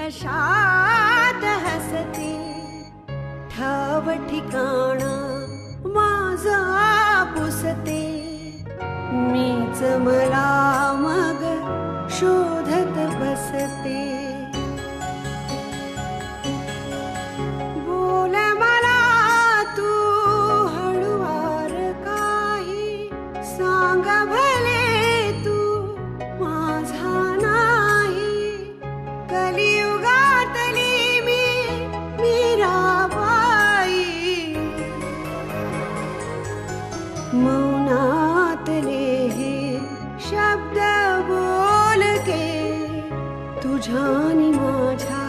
अशात हसते ठाव ठिकाणा माझा पुसते मीच मला मग शोधत बसते बोल मला तू हळुवार काही सांग भले तू माझा नाही कलियुगातली मीराबाई मौनातले हे शब्द बोलके तुझ्यानी माझ्या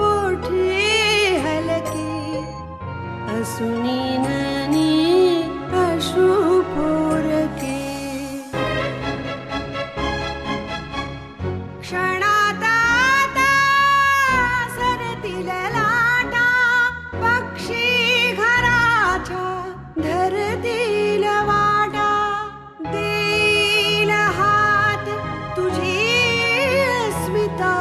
ओठी हलके असुनी ननी अश्रू पोरके क्षणात आता सरतील लाटा पक्षी घराच्या धरतील वाटा देईल हात तुझी अस्मिता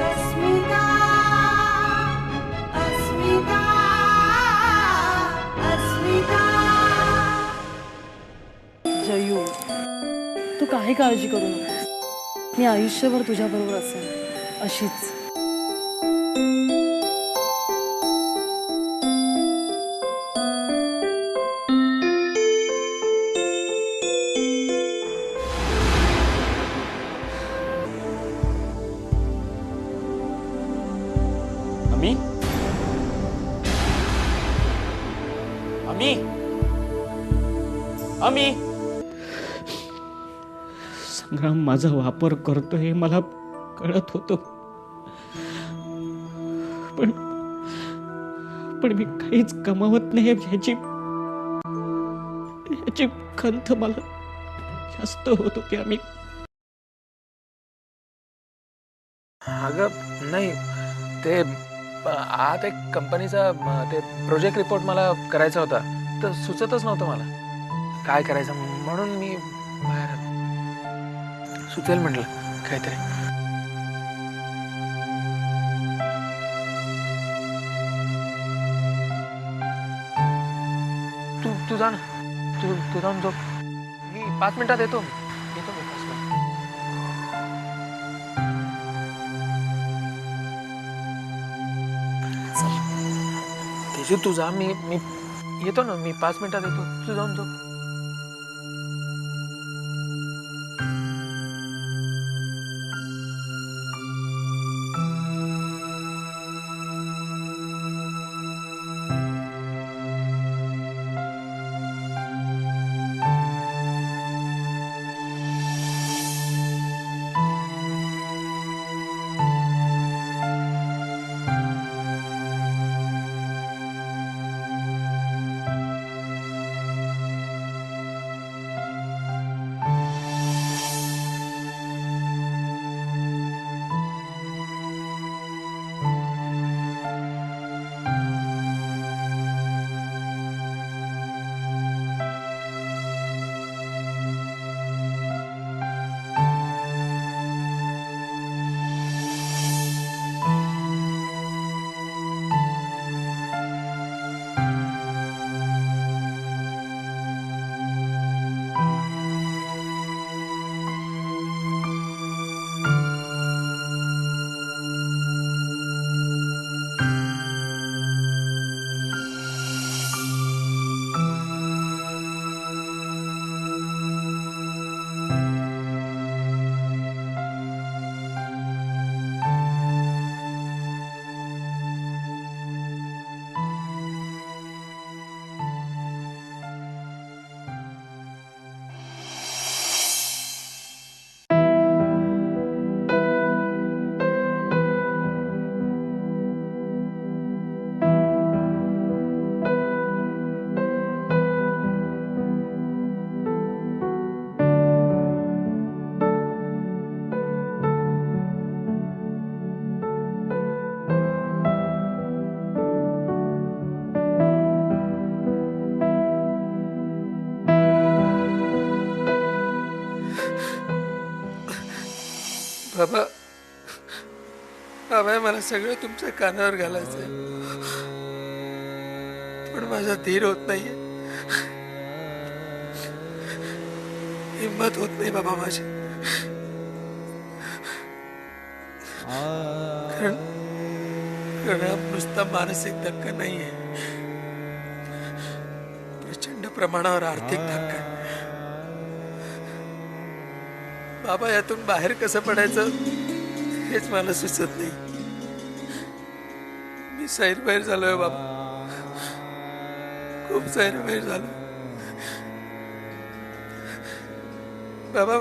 अस्मिता अस्मिता अस्मिता जयू, तू काही काळजी करू नकोस. मी आयुष्यभर तुझ्याबरोबर असेन अशीच. अमी अमी अमी संग्राम माझा वापर करतो हे मला कळत होतं, पण मी काहीच कमावत नाही याची खंत मला जास्त होत होती. आम्ही अगं नाही, ते आत एक कंपनीचा ते प्रोजेक्ट रिपोर्ट मला करायचा होता, तर सुचतच नव्हतं मला काय करायचं, म्हणून मी बाहेर आलो. सुचेल म्हटलं काहीतरी. तू जा ना, तू जाऊन झोप. मी 5 मिनिटात येतो मी 5 मिनिटात. तेजू तू जा, मी येतो ना, मी 5 मिनिटात येतो. तू जाऊन झोप. बाबा बाबा मला सगळं तुमच्या कानावर घालायचंय, पण माझा धीर होत नाहीये, हिम्मत होत नाही बाबा माझी. कारण हा नुसता मानसिक धक्का नाहीये, प्रचंड प्रमाणावर आर्थिक धक्का आहे. बाबा यातून बाहेर कसं पडायचं हेच मला सुचत नाही. मी सैरभैर झालोय बाबा, खूप सैरभैर झालो बाबा.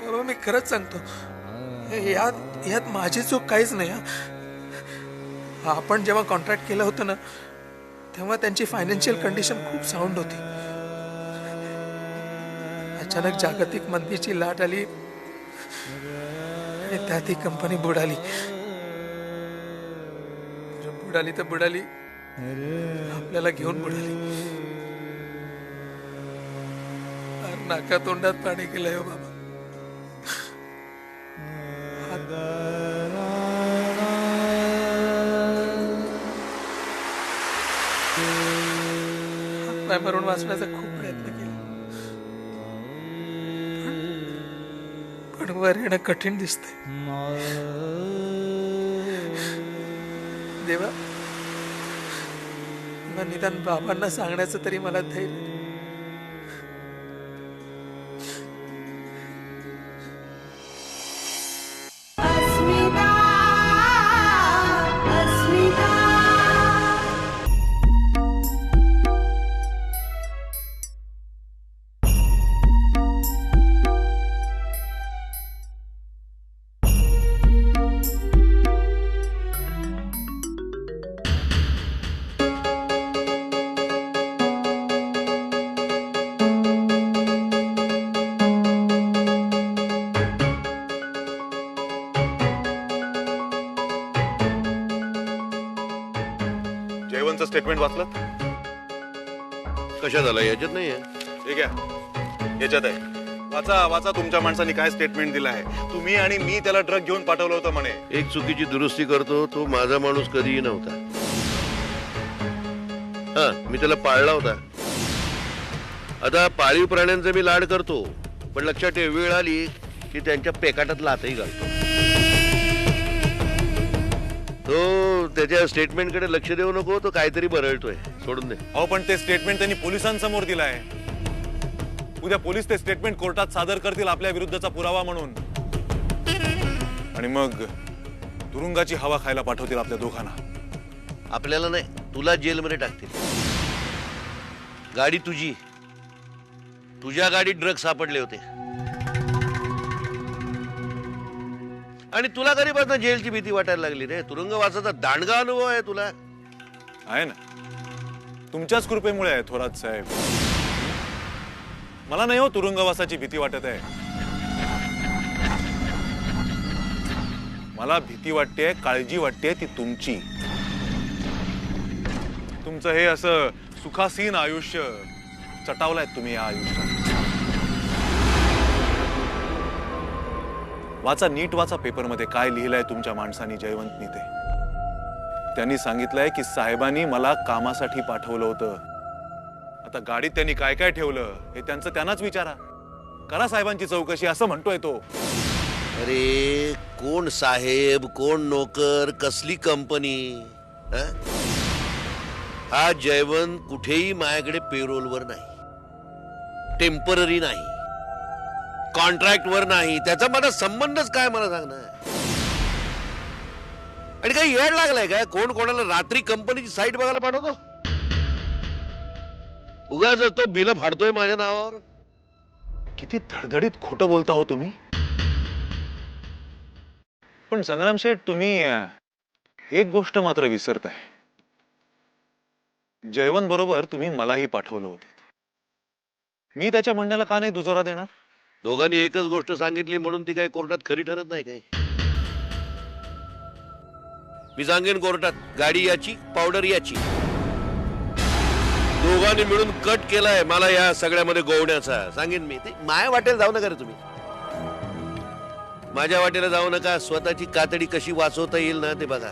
बाबा मी खरंच सांगतो, यात माझी चूक काहीच नाही. आपण जेव्हा कॉन्ट्रॅक्ट केलं होतं ना, तेव्हा त्यांची फायनान्शियल कंडिशन खूप साऊंड होती. अचानक जागतिक मंदीची लाट आली आणि त्यात ही कंपनी बुडाली. बुडाली तर बुडाली, आपल्याला घेऊन बुडाली. नाका तोंडात पाणी केलंय हो बाबा. हातपाय मारून वाचण्याचा खूप प्रयत्न केला, पण वर येणं कठीण दिसतंय. देवा, निदान बाबांना सांगण्याचं तरी मला धैर्य. अस्मिता अस्मिता जयवंतचं स्टेटमेंट वाचलं? कशा झाला याच्यात नाहीये. ठीक आहे, याच्यात आहे. वाचा वाचा, तुमच्या माणसांनी काय स्टेटमेंट दिलं आहे. तुम्ही आणि मी त्याला ड्रग घेऊन पाठवलं होतं म्हणे. एक चुकीची दुरुस्ती करतो, तो माझा माणूस कधीही नव्हता. हा, मी त्याला पाळला होता. आता पाळीव प्राण्यांचे मी लाड करतो, पण लक्षात ठेव, वेळ आली की त्यांच्या पेकाटात लातही घालतो. तो त्याच्या स्टेटमेंट कडे लक्ष देऊ नको, तो काहीतरी बरळतोय, सोडून दे. अहो, पण ते स्टेटमेंट त्यांनी पोलिसांसमोर दिलं आहे. उद्या पोलीस ते स्टेटमेंट कोर्टात सादर करतील आपल्या विरुद्धचा पुरावा म्हणून, आणि मग तुरुंगाची हवा खायला पाठवतील आपल्या दोघांना. आपल्याला नाही, तुला जेलमध्ये टाकतील. गाडी तुझी, तुझ्या गाडीत ड्रग सापडले होते, आणि तुला कधीपासून जेलची भीती वाटायला लागली रे? तुरुंगवासाचा दांडगा अनुभव आहे तुला. आहे ना, तुमच्याच कृपेमुळे आहे थोरात साहेब. मला नाही हो तुरुंगवासाची भीती वाटत आहे. मला भीती वाटते, काळजी वाटते ती तुमची. तुमचं हे असं सुखासीन आयुष्य चटावलंय तुम्ही या आयुष्यात. वाचा, नीट वाचा पेपरमध्ये काय लिहिलंय तुमच्या माणसांनी, जयवंतनी. ते त्यांनी सांगितलंय की साहेबांनी मला कामासाठी पाठवलं होतं. आता गाडीत त्यांनी काय काय ठेवलं हे त्यांचं त्यांनाच विचारा. करा साहेबांची चौकशी, असं म्हणतोय तो. अरे कोण साहेब, कोण नोकर, कसली कंपनी? हा जयवंत कुठेही माझ्याकडे पेरोलवर नाही, टेम्पररी नाही, कॉन्ट्रॅक्ट वर नाही. त्याचा मला संबंधच काय मला सांगणार? आणि काही येड लागलाय काय? कोण कोणाला रात्री कंपनीची साईट बघायला पाठवतो? उगाच तो बिल फाडतोय माझ्या नावावर. किती धडधडीत खोटं बोलता हो तुम्ही. पण संग्राम शेठ, तुम्ही एक गोष्ट मात्र विसरताय. जयवंत बरोबर तुम्ही मलाही पाठवलं होतं. मी त्याच्या म्हणण्याला का नाही दुजोरा देणार? दोघांनी एकच गोष्ट सांगितली म्हणून ती काही कोर्टात खरी ठरत नाही काय? मी सांगेन कोर्टात, गाडी याची, पावडर याची. दोघांनी मिळून कट केलाय मला या सगळ्यामध्ये गोवण्याचा, सांगेन मी. ते माया वाटेल जाऊ नका रे तुम्ही. माझ्या वाटेला जाऊ नका, स्वतःची कातडी कशी वाचवता येईल ना ते बघा.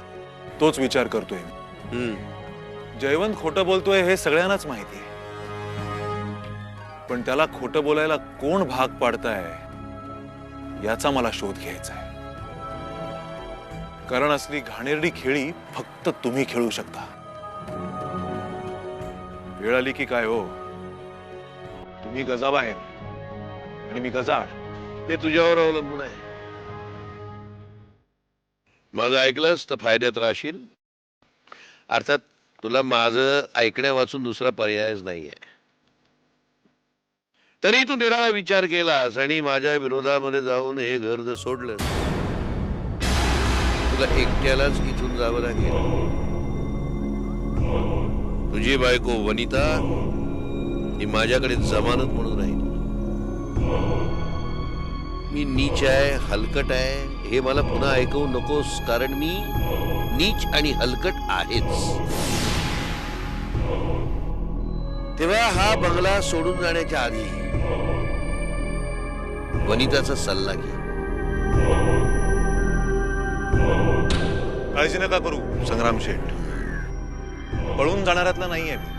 तोच विचार करतोय मी. जयवंत खोटं बोलतोय हे सगळ्यांनाच माहिती आहे, पण त्याला खोटं बोलायला कोण भाग पाडताय याचा मला शोध घ्यायचा आहे. कारण असली घाणेरडी खेळी फक्त तुम्ही खेळू शकता. वेळ आली की काय हो, तुम्ही गजाबाहेर आणि मी गजाड. ते तुझ्यावर अवलंबून आहे. माझं ऐकलंस तर फायद्यात राहशील. अर्थात तुला माझं ऐकण्या वाचून दुसरा पर्यायच नाहीये. तरी तू निराळा विचार केलास आणि माझ्या विरोधामध्ये जाऊन हे घर जर सोडलं, तुला एकट्यालाच इथून जावं लागेल. तुझी बायको वनिता ही माझ्याकडे जमानत म्हणून राहील. मी नीच आहे, हलकट आहे हे मला पुन्हा ऐकवू नकोस, कारण मी नीच आणि हलकट आहेच. तेव्हा हा बंगला सोडून जाण्याच्या आधी वनिताचा सल्ला घे. काळजी नका करू संग्राम शेठ, पळून जाणाऱ्यातला नाहीये मी.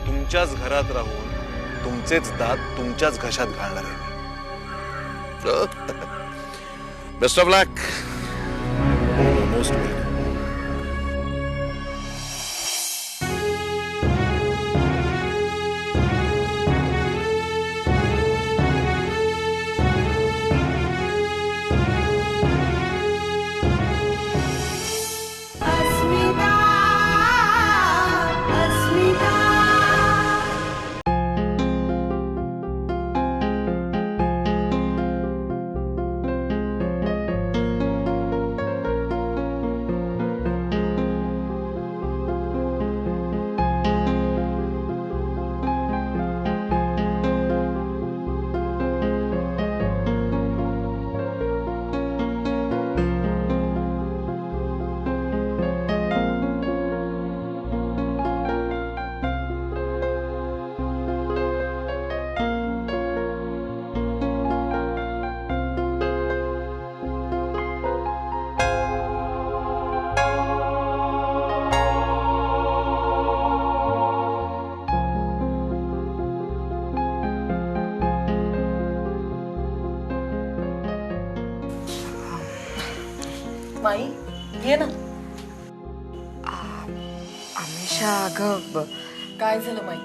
तुमच्याच घरात राहून तुमचेच दात तुमच्याच घशात घालणार आहे. Best of luck. Most welcome. Asmita Asmita माई ये ना. अमिषा अगं काय झालं माई?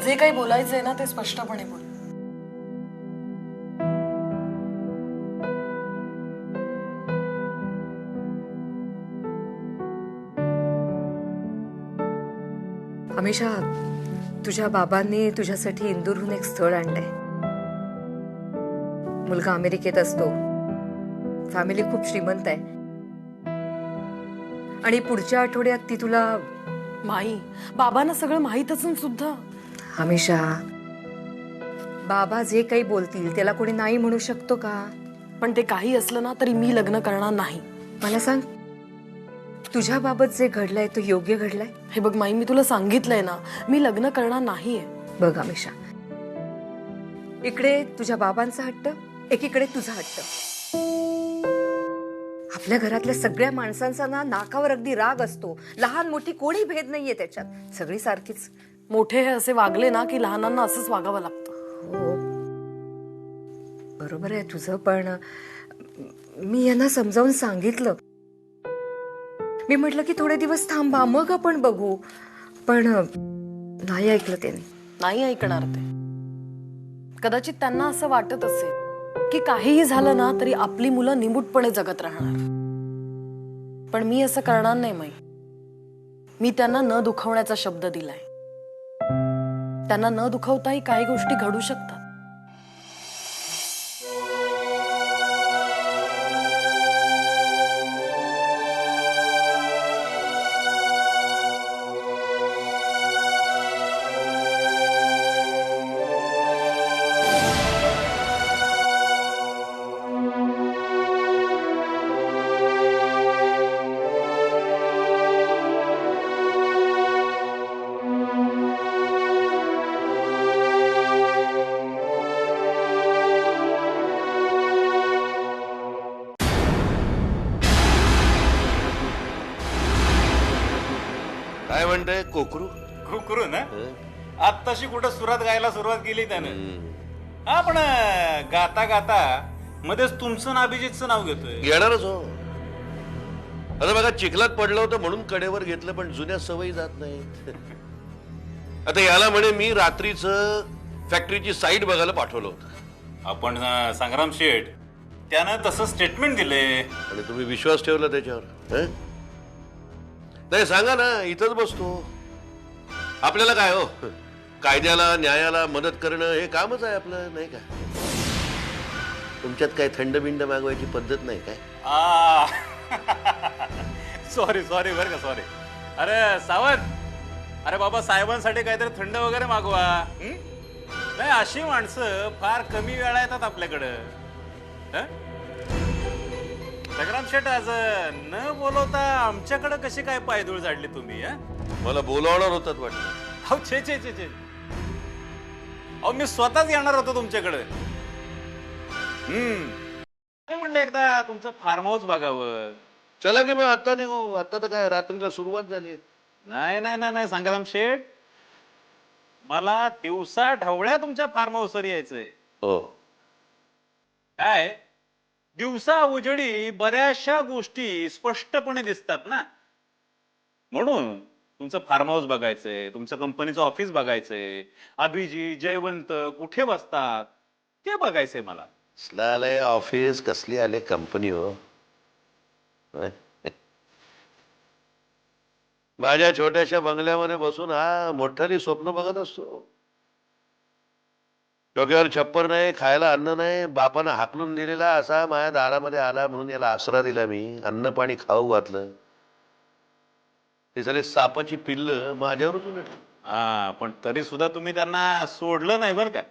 जे काही बोलायचंय ना ते स्पष्टपणे बोल. अमिषा, तुझ्या बाबांनी तुझ्यासाठी इंदूरहून एक स्थळ आणलंय. मुलगा अमेरिकेत असतो, फॅमिली खूप श्रीमंत आहे आणि पुढच्या आठवड्यात ती तुला. माई, बाबांना सगळं माहीत असून सुद्धा. अमिषा, बाबा जे काही बोलतील त्याला कोणी नाही म्हणू शकतो का? पण ते काही असलं ना तरी मी लग्न करणार नाही. मला सांग, तुझ्या बाबत जे घडलंय तो योग्य घडलाय? हे बघ माई, मी तुला सांगितलंय ना, मी लग्न करणार नाहीये. बघ अमिषा, इकडे तुझ्या बाबांचा हट्ट, एकीकडे तुझा हट्ट. आपल्या घरातल्या सगळ्या माणसांचा ना नाकावर अगदी राग असतो. लहान मोठी कोणी भेद नाहीये त्याच्यात, सगळी सारखीच. मोठे हे असे वागले ना की लहानांना असंच वागावं लागतं. हो, बरोबर आहे तुझं, पण मी यांना समजावून सांगितलं. मी म्हटलं की थोडे दिवस थांबा, मग आपण बघू, पण नाही ऐकलं त्यांनी. नाही ऐकणार ते. कदाचित त्यांना असं वाटत असेल की काहीही झालं ना तरी आपली मुलं निमूटपणे जगत राहणार. पण मी असं करणार नाही माई. मी त्यांना न दुखवण्याचा शब्द दिलाय. त्यांना न दुखवताही काही गोष्टी घडू शकतात. म्हणताय कोकरू करू ना हं? आत्ताशी कुठं सुरात गायला सुरुवात केली त्यानं हा पण गाता गाता मध्येच तुमचं आणि अभिजितचं नाव घेतोय येणारच हो. आता बघा चिखलात पडलं होतं म्हणून कडेवर घेतलं, पण जुन्या सवयी जात नाहीत. आता याला म्हणे मी रात्रीच फॅक्टरीची साईट बघायला पाठवलं होतं आपण संग्राम शेठ त्यानं तसं स्टेटमेंट दिले. आणि तुम्ही विश्वास ठेवला त्याच्यावर हं? नाही सांगा ना, इथंच बसतो. आपल्याला काय हो, कायद्याला न्यायाला मदत करणं हे कामच आहे आपलं, नाही का? तुमच्यात काय थंड बिंड मागवायची पद्धत नाही काय? सॉरी बरं का सॉरी. अरे सावंत, अरे बाबा साहेबांसाठी काहीतरी थंड वगैरे मागवा. नाही अशी माणसं फार कमी वेळा येतात आपल्याकडं. संग्राम शेठ आज न बोलवता आमच्याकडे कशी काय पायधूळ झाडली तुम्ही? मला बोलावणार होतात वाटतं. अहो छे छे छे छे अहो मी स्वतःच येणार होतो तुमच्याकडे. म्हणलं एकदा तुमचं फार्म हाऊस बघावं. चला की मग आता निघू. आता तर काय रात्रीला सुरुवात झाली. नाही संग्राम शेठ, मला दिवसा ढवळ्या तुमच्या फार्म हाऊसवर यायचंय. हो काय दिवसा उजेडी बऱ्याचशा गोष्टी स्पष्टपणे दिसतात ना, म्हणून तुमचं फार्म हाऊस बघायचंय, तुमचं कंपनीचं ऑफिस बघायचंय, अभिजी जयवंत कुठे बसतात ते बघायचंय मला. कसलं आलंय ऑफिस, कसली आले कंपनी हो. माझ्या छोट्याशा बंगल्यामध्ये बसून हा मोठ्याने स्वप्न बघत असतो. डोक्यावर छप्पर नाही, खायला अन्न नाही, बापानं हाकलून दिलेला असा माझ्या दारामध्ये आला म्हणून याला आसरा दिला मी, अन्न पाणी खाऊ घातलं. ते सगळे सापाची पिल्ल माझ्यावरच उलटली. हा पण तरी सुद्धा तुम्ही त्यांना सोडलं नाही बरं का.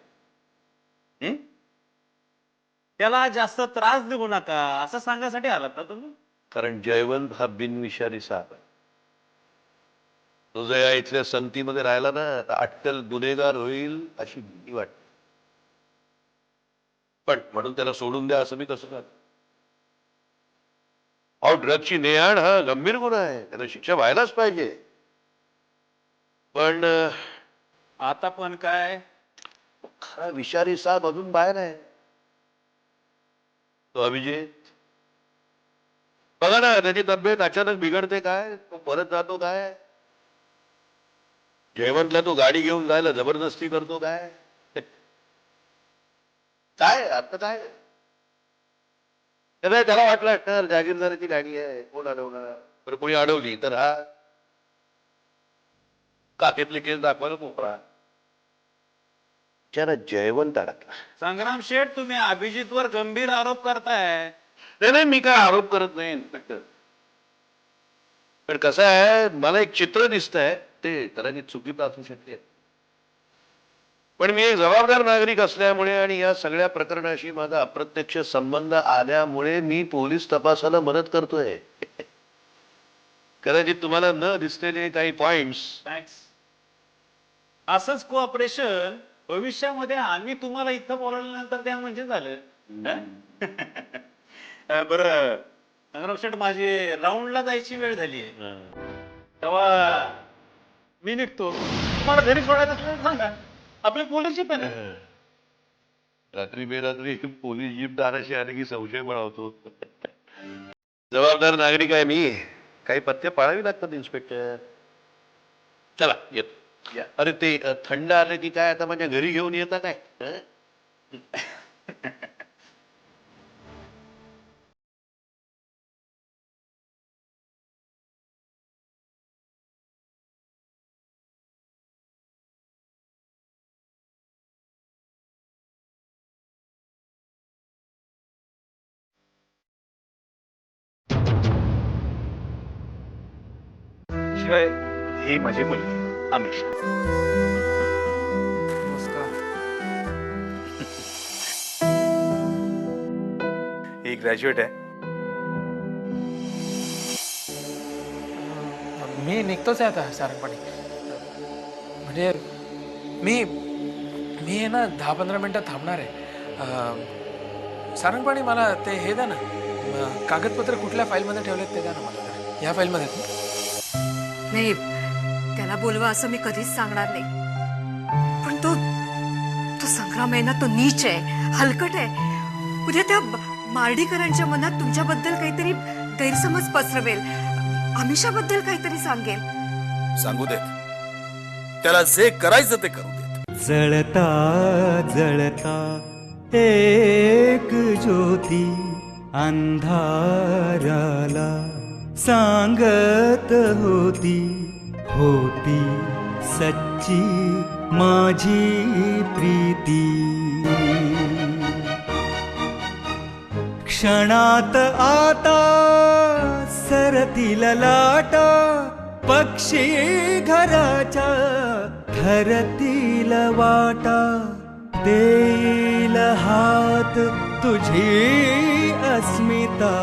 त्याला जास्त त्रास देऊ नका असं सांगायसाठी आलात ना तुम्ही? कारण जयवंत हा बिनविषारी साप आहे. तो जर या इथल्या संगतीमध्ये राहिला ना तर अट्टल गुन्हेगार होईल अशी भीती वाटते. पण म्हणून त्याला सोडून द्या असं मी कसं कर. अहो ड्रगची नेआण हा गंभीर गुन्हा आहे, त्याला शिक्षा व्हायलाच पाहिजे. पण आता पण काय खरा विषारी साप अजून बाहेर आहे. तो अभिजित बघा ना, त्याची तब्येत अचानक बिघडते काय, तो परत जातो काय, जयवंतला तो गाडी घेऊन जायला जबरदस्ती करतो काय, काय आता काय त्याला वाटलं तर जागीरदाराची गाडी आहे, कोण अडवणार, बरं कोणी अडवली तर हा काकेतले केस दाखवायला मोकळा. त्याला जयवंत अडकला. संग्राम शेठ, तुम्ही अभिजितवर गंभीर आरोप करताय. नाही मी काय आरोप करत नाही इन्स्पेक्टर, पण कसं आहे मला एक चित्र दिसतंय, ते कदाचित चुकीचं असू शकते. पण मी एक जबाबदार नागरिक असल्यामुळे आणि या सगळ्या प्रकरणाशी माझा अप्रत्यक्ष संबंध आल्यामुळे मी पोलीस तपासाला मदत करतोय. कदाचित तुम्हाला न दिसलेले काही पॉइंट्स. थँक्स. असंच कोऑपरेशन भविष्यामध्ये आम्ही तुम्हाला इथं बोलवल्यानंतर द्या म्हणजे झालं. बरं संग्राम शेठ, माझी राऊंडला जायची वेळ झाली आहे, तेव्हा मी निघतो. तुम्हाला घरी सोडायचं असेल तर सांगा, आपली पोलीस जीप आहे ना. रात्री बेरात्री पोलीस जीप दाराशी आली की संशय बळावतो. जबाबदार नागरिक आहे मी, काही पथ्य पाळावी लागतात इन्स्पेक्टर. चला येतो. अरे ते थंड आलं की काय आता माझ्या घरी घेऊन येता काय? शिवाय ही माझी मुलगी अमिषा. ही ग्रॅज्युएट आहे. मी निघतोच आहे आता सारंगपाणी. म्हणजे मी मी आहे ना 10-15 मिनिटं थांबणार आहे. सारंगपाणी मला ते हे द्या ना, कागदपत्र कुठल्या फाईलमध्ये ठेवलेत ते द्या ना मला. ह्या फाईलमध्ये नाही त्याला बोलवा असं मी कधीच सांगणार नाही. पण तो तो संग्राम आहे ना, तो नीच आहे, हलकट आहे. उद्या त्या मार्डीकरांच्या मनात तुमच्याबद्दल काहीतरी गैरसमज पसरवेल, आमिषाबद्दल काहीतरी सांगेल. सांगू देत, त्याला जे करायचं ते करू देत. जळता जळता एक ज्योती अंधाराला सांगत होती, होती सच्ची माझी प्रीती. क्षणात आता सरतील लाटा, पक्षी घराच्या धरतील वाटा. देईल हात तुझी अस्मिता